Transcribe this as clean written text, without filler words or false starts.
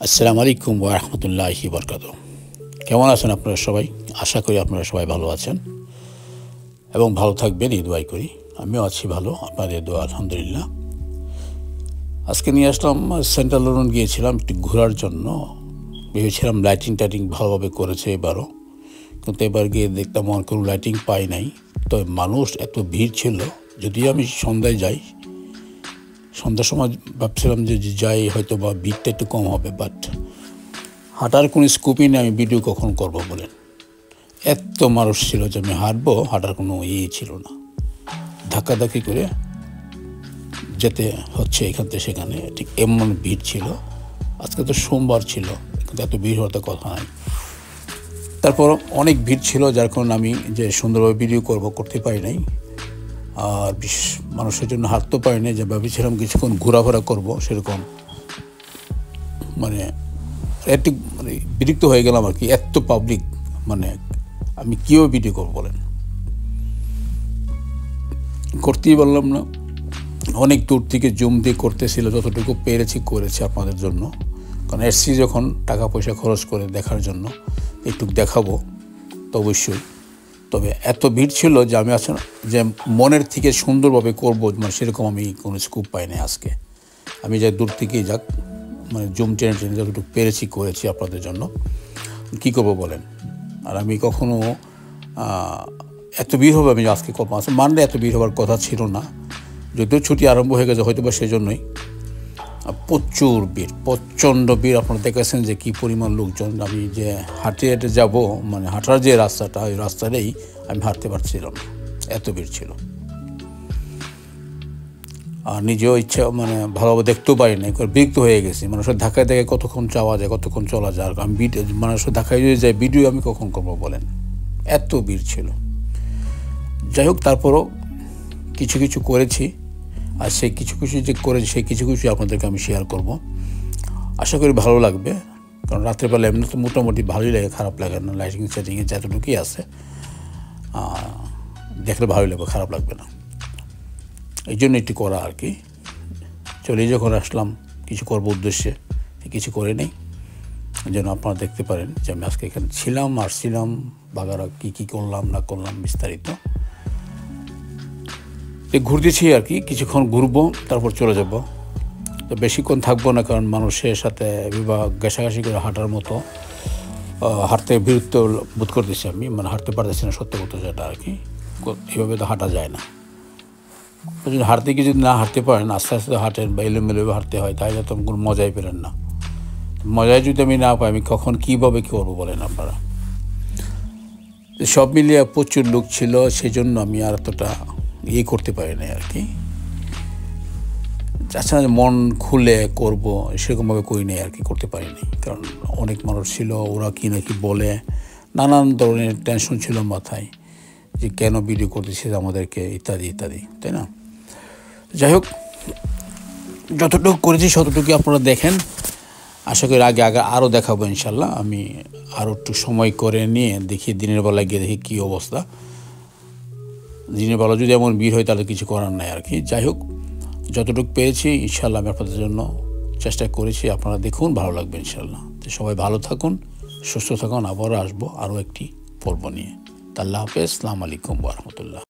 আসসালামু আলাইকুম ওয়া রাহমাতুল্লাহি ওয়া বারাকাতুহু। কেমন আছেন আপনারা সবাই? আশা করি আপনারা সবাই ভালো আছেন এবং ভালো থাকবেন এই দোয়াই করি। আমিও আছি ভালো, আপনাদের দোয়া আলহামদুলিল্লাহ। আজকে নিয়ে আসলাম সেন্ট্রাল লন্ডন গিয়েছিলাম একটু ঘোরার জন্য। ভেবেছিলাম লাইটিং টাইটিং ভালোভাবে করেছে এবারও, কিন্তু এবার গিয়ে দেখতাম আমার কোনো লাইটিং পাই নাই। তবে মানুষ এত ভিড় ছিল, যদিও আমি সন্ধ্যায় যাই, সন্ধ্যার সময় ভাবছিলাম যে যাই হয়তো বা ভিড়টা একটু কম হবে, বাট হাঁটার কোনো স্কোপই নেই আমি ভিডিও কখন করব বলেন। এত মানুষ ছিল যে আমি হাঁটার কোনো ইয়ে ছিল না, ধাক্কাধাক্কি করে যেতে হচ্ছে এখান থেকে সেখানে, ঠিক এমন ভিড় ছিল। আজকে তো সোমবার ছিল, কিন্তু এত ভিড় হওয়ার কথা নাই। তারপর অনেক ভিড় ছিল, যার কারণে আমি যে সুন্দরভাবে ভিডিও করতে পারি নাই। আর মানুষের জন্য হাঁটতেও পারি নাই, যে ভেবেছিলাম কিছুক্ষণ ঘোরাফেরা করবো, সেরকম একটু বিরক্ত হয়ে গেলাম আর কি। এত পাবলিক, আমি কীভাবে ভিডিও করবো বলেন, করতেই পারলাম না। অনেক দূর থেকে জুম দিয়ে করতেছিল, যতটুকু পেরেছি করেছি আপনাদের জন্য, কারণ এসছি যখন টাকা পয়সা খরচ করে দেখার জন্য, একটু দেখাবো তো অবশ্যই। তবে এত ভিড় ছিল যে আমি যে মনের থেকে সুন্দরভাবে করবো, সেরকম আমি কোনো স্কোপ পাই নাই আজকে। আমি যাই দূর থেকেই যাক, জুম টেনে যতটুকু পেরেছি করেছি আপনাদের জন্য। কী করবো বলেন। আর আমি কখনো এত ভিড় হবে আমি আজকে করবো মানলে এত ভিড় হওয়ার কথা ছিল না, যদিও ছুটি আরম্ভ হয়ে গেছে হয়তো বা সেই জন্যই। প্রচুর ভিড়, প্রচণ্ড ভিড়। আপনারা দেখেছেন যে কী পরিমাণ লোকজন। আমি যে হাঁটে যাবো, হাঁটার যে রাস্তাটা, ওই রাস্তাটাই আমি হাঁটতে পারছিলাম না, এত ভিড় ছিল। আর নিজেও ইচ্ছা ভালোভাবে দেখতেও পারি না, বিরক্ত হয়ে গেছি। মানুষের ধাক্কায় দেখে কতক্ষণ যাওয়া যায়, কতক্ষণ চলা যায়। আর আমি মানুষের ধাক্কায় যদি যাই, ভিডিও আমি কখন করবো বলেন, এত ভিড় ছিল। যাই হোক, তারপরও কিছু কিছু করেছি। আর সেই কিছু কিছু যে করেছি, সেই কিছু কিছু আপনাদেরকে আমি শেয়ার করব। আশা করি ভালো লাগবে, কারণ রাত্রেবেলা এমনি তো মোটামুটি ভালোই লাগে, খারাপ লাগে না। লাইটিং সেটিংয়ে যতটুকুই আছে দেখলে ভালোই লাগবে, খারাপ লাগবে না। এই জন্য একটু করা আর কি। চলে যখন আসলাম কিছু করবো উদ্দেশ্যে, কিছু করে নেই, যেন আপনারা দেখতে পারেন যে আমি আজকে এখানে ছিলাম, আসছিলাম, বাগারা কী করলাম না করলাম বিস্তারিত ঘুরতেছি আর কি। কিছুক্ষণ ঘুরবো, তারপর চলে যাব। তো বেশিক্ষণ থাকবো না, কারণ মানুষের সাথে ঘেঁষাঘেঁষি করে হাঁটার মতো হাঁটতে বিরক্ত বোধ করতেছি আমি, হাঁটতে পারতেছি না, সত্য কথা যেটা আর কি। এভাবে তো হাঁটা যায় না। যদি হাঁটতে গিয়ে যদি না হাঁটতে পারেন, আস্তে আস্তে হাঁটেন বা এলোমেলোভাবে হাঁটতে হয়, তাহলে তো কোনো মজাই পেলেন না। মজাই যদি আমি না পাই, আমি কখন কীভাবে কী করবো বলেন আপনারা। সব মিলিয়ে প্রচুর লোক ছিল, সেই জন্য আমি আর এতটা করতে পারি না আর কি। আচ্ছা, মন খুলে করব সেরকমভাবে করি নাই আর কি, করতে পারিনি। কারণ অনেক মানুষ ছিল, ওরা কি নাকি বলে, নানান ধরনের টেনশন ছিল মাথায়, যে কেন ভিডিও করতেছে আমাদেরকে, ইত্যাদি ইত্যাদি, তাই না? যাই হোক, যতটুকু করেছি ততটুকু আপনারা দেখেন। আশা করি আগে আরও দেখাবো ইনশাল্লাহ। আমি আরও একটু সময় করে নিয়ে দেখি, দিনের বেলায় গিয়ে দেখি কী অবস্থা। দিনের বেলা যদি এমন ভিড় হয় তাহলে কিছু করার নাই আর কি। যাই হোক, যতটুকু পেয়েছি ইনশাল্লাহ আমি আপনাদের জন্য চেষ্টা করেছি, আপনারা দেখুন, ভালো লাগবে ইনশাল্লাহ। তো সবাই ভালো থাকুন, সুস্থ থাকুন। আবারও আসবো আরও একটি পর্ব নিয়ে। আল্লাহ হাফেজ, আসসালামু আলাইকুম ওয়া রাহমাতুল্লাহ।